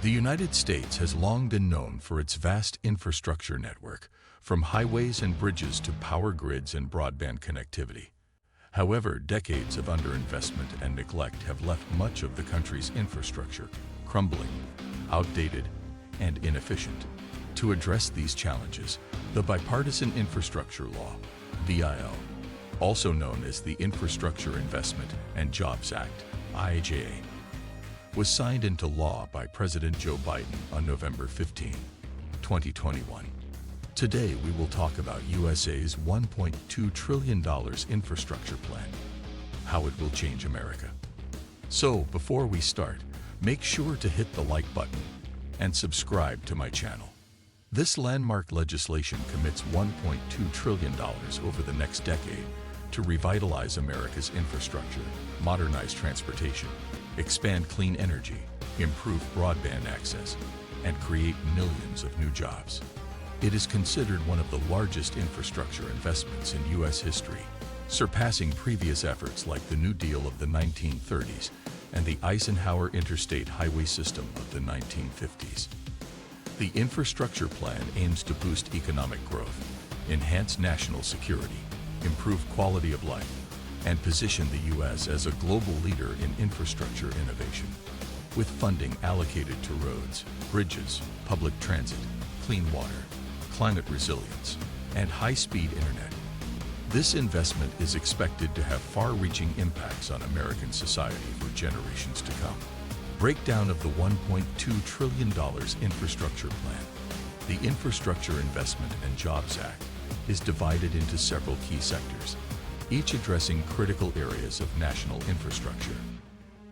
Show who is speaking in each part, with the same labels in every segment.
Speaker 1: The United States has long been known for its vast infrastructure network, from highways and bridges to power grids and broadband connectivity. However, decades of underinvestment and neglect have left much of the country's infrastructure crumbling, outdated, and inefficient. To address these challenges, the Bipartisan Infrastructure Law, BIL, also known as the Infrastructure Investment and Jobs Act, IIJA, was signed into law by President Joe Biden on November 15, 2021. Today, we will talk about USA's $1.2 trillion infrastructure plan, how it will change America. So, before we start, make sure to hit the like button and subscribe to my channel. This landmark legislation commits $1.2 trillion over the next decade to revitalize America's infrastructure, modernize transportation, expand clean energy, improve broadband access, and create millions of new jobs. It is considered one of the largest infrastructure investments in U.S. history, surpassing previous efforts like the New Deal of the 1930s and the Eisenhower Interstate Highway System of the 1950s. The infrastructure plan aims to boost economic growth, enhance national security, improve quality of life, and position the U.S. as a global leader in infrastructure innovation. With funding allocated to roads, bridges, public transit, clean water, climate resilience, and high-speed internet, this investment is expected to have far-reaching impacts on American society for generations to come. Breakdown of the $1.2 trillion infrastructure plan. The Infrastructure Investment and Jobs Act is divided into several key sectors, each addressing critical areas of national infrastructure.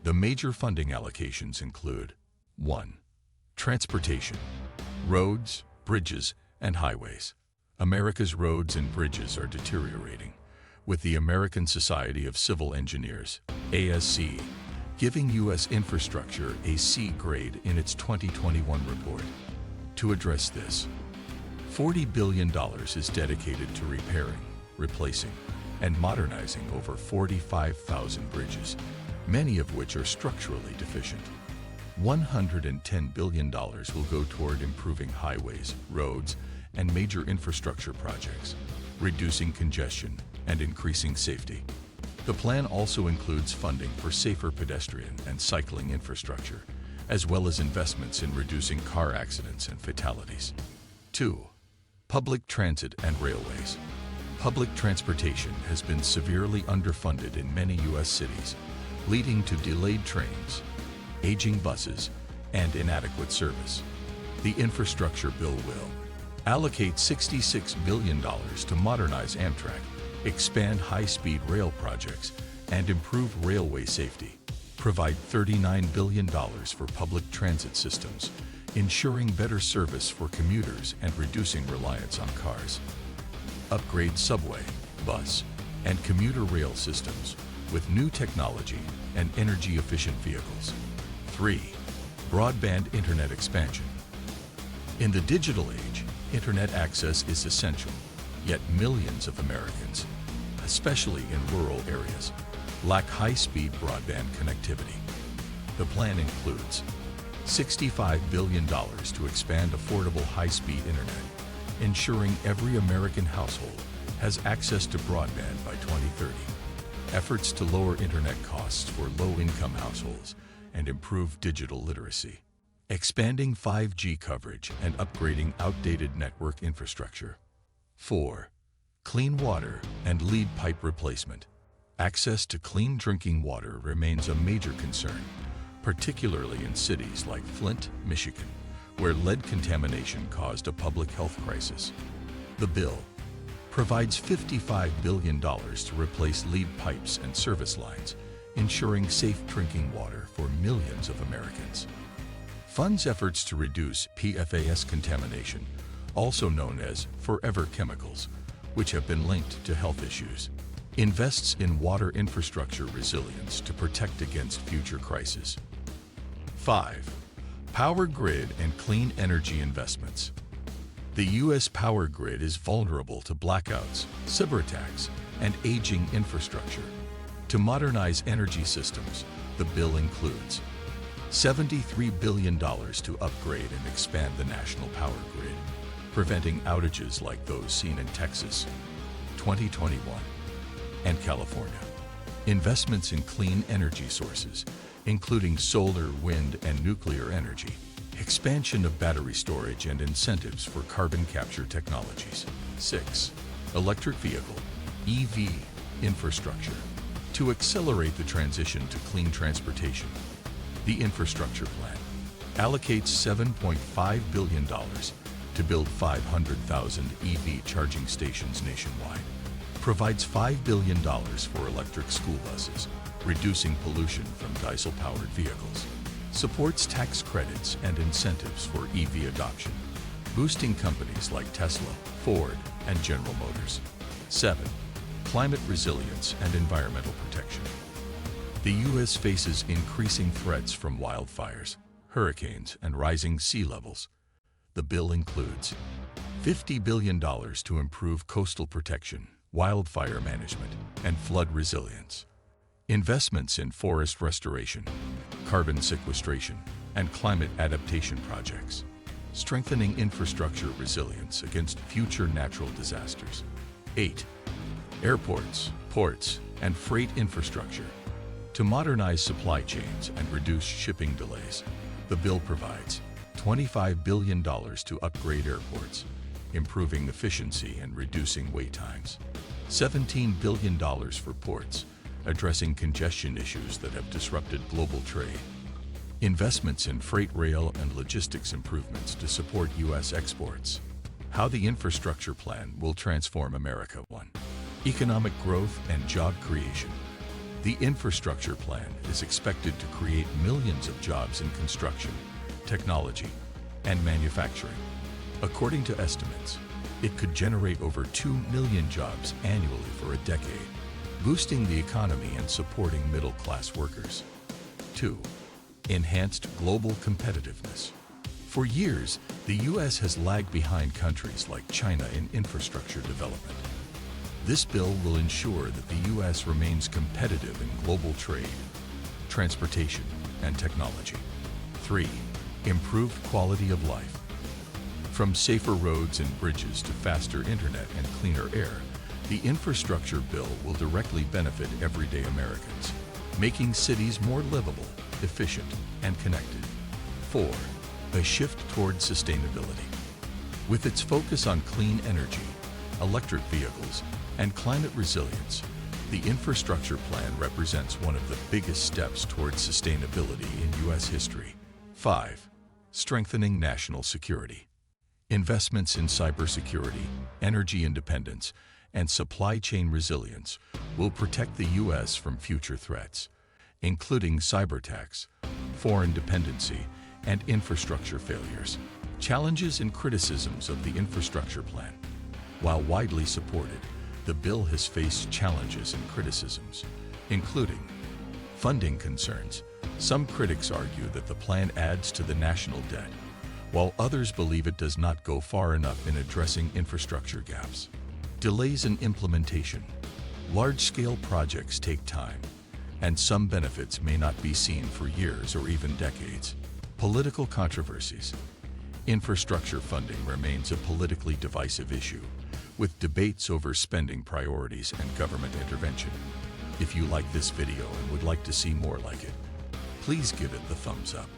Speaker 1: The major funding allocations include 1. Transportation, roads, bridges, and highways. America's roads and bridges are deteriorating, with the American Society of Civil Engineers, ASC, giving U.S. infrastructure a C grade in its 2021 report. To address this, $40 billion is dedicated to repairing, replacing, and modernizing over 45,000 bridges, many of which are structurally deficient. $110 billion will go toward improving highways, roads, and major infrastructure projects, reducing congestion and increasing safety. The plan also includes funding for safer pedestrian and cycling infrastructure, as well as investments in reducing car accidents and fatalities. 2. Public transit and railways. Public transportation has been severely underfunded in many U.S. cities, leading to delayed trains, aging buses, and inadequate service. The infrastructure bill will allocate $66 billion to modernize Amtrak, expand high-speed rail projects, and improve railway safety, provide $39 billion for public transit systems, ensuring better service for commuters and reducing reliance on cars, upgrade subway, bus, and commuter rail systems with new technology and energy-efficient vehicles. 3. Broadband internet expansion. In the digital age, internet access is essential, yet millions of Americans, especially in rural areas, lack high-speed broadband connectivity. The plan includes $65 billion to expand affordable high-speed internet, ensuring every American household has access to broadband by 2030. Efforts to lower internet costs for low-income households and improve digital literacy. Expanding 5G coverage and upgrading outdated network infrastructure. 4. Clean water and lead pipe replacement. Access to clean drinking water remains a major concern, particularly in cities like Flint, Michigan, where lead contamination caused a public health crisis. The bill provides $55 billion to replace lead pipes and service lines, ensuring safe drinking water for millions of Americans. Funds efforts to reduce PFAS contamination, also known as forever chemicals, which have been linked to health issues. Invests in water infrastructure resilience to protect against future crises. 5. Power grid and clean energy investments. The U.S. power grid is vulnerable to blackouts, cyber attacks, and aging infrastructure. To modernize energy systems, the bill includes $73 billion to upgrade and expand the national power grid, preventing outages like those seen in Texas, 2021, and California. Investments in clean energy sources, including solar, wind, and nuclear energy. Expansion of battery storage and incentives for carbon capture technologies. 6. Electric vehicle, EV, infrastructure. To accelerate the transition to clean transportation, the Infrastructure Plan allocates $7.5 billion to build 500,000 EV charging stations nationwide, provides $5 billion for electric school buses, reducing pollution from diesel-powered vehicles, supports tax credits and incentives for EV adoption, boosting companies like Tesla, Ford, and General Motors. 7. Climate resilience and environmental protection. The U.S. faces increasing threats from wildfires, hurricanes, and rising sea levels. The bill includes $50 billion to improve coastal protection, wildfire management, and flood resilience. Investments in forest restoration, carbon sequestration, and climate adaptation projects, strengthening infrastructure resilience against future natural disasters. 8. Airports, ports, and freight infrastructure. To modernize supply chains and reduce shipping delays, the bill provides $25 billion to upgrade airports, improving efficiency and reducing wait times. $17 billion for ports, addressing congestion issues that have disrupted global trade. Investments in freight rail and logistics improvements to support U.S. exports. How the Infrastructure Plan will transform America. 1. Economic growth and job creation. The Infrastructure Plan is expected to create millions of jobs in construction, technology, and manufacturing. According to estimates, it could generate over 2 million jobs annually for a decade, boosting the economy and supporting middle-class workers. 2. Enhanced global competitiveness. For years, the U.S. has lagged behind countries like China in infrastructure development. This bill will ensure that the U.S. remains competitive in global trade, transportation, and technology. 3. Improved quality of life. From safer roads and bridges to faster internet and cleaner air, the infrastructure bill will directly benefit everyday Americans, making cities more livable, efficient, and connected. 4. A shift toward sustainability. With its focus on clean energy, electric vehicles, and climate resilience, the Infrastructure Plan represents one of the biggest steps towards sustainability in U.S. history. 5. Strengthening national security. Investments in cybersecurity, energy independence, and supply chain resilience will protect the U.S. from future threats, including cyber attacks, foreign dependency, and infrastructure failures. Challenges and criticisms of the Infrastructure Plan. While widely supported, the bill has faced challenges and criticisms, including funding concerns. Some critics argue that the plan adds to the national debt, while others believe it does not go far enough in addressing infrastructure gaps. Delays in implementation. Large-scale projects take time, and some benefits may not be seen for years or even decades. Political controversies. Infrastructure funding remains a politically divisive issue, with debates over spending priorities and government intervention. If you like this video and would like to see more like it, please give it the thumbs up.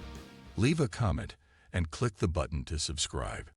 Speaker 1: Leave a comment and click the button to subscribe.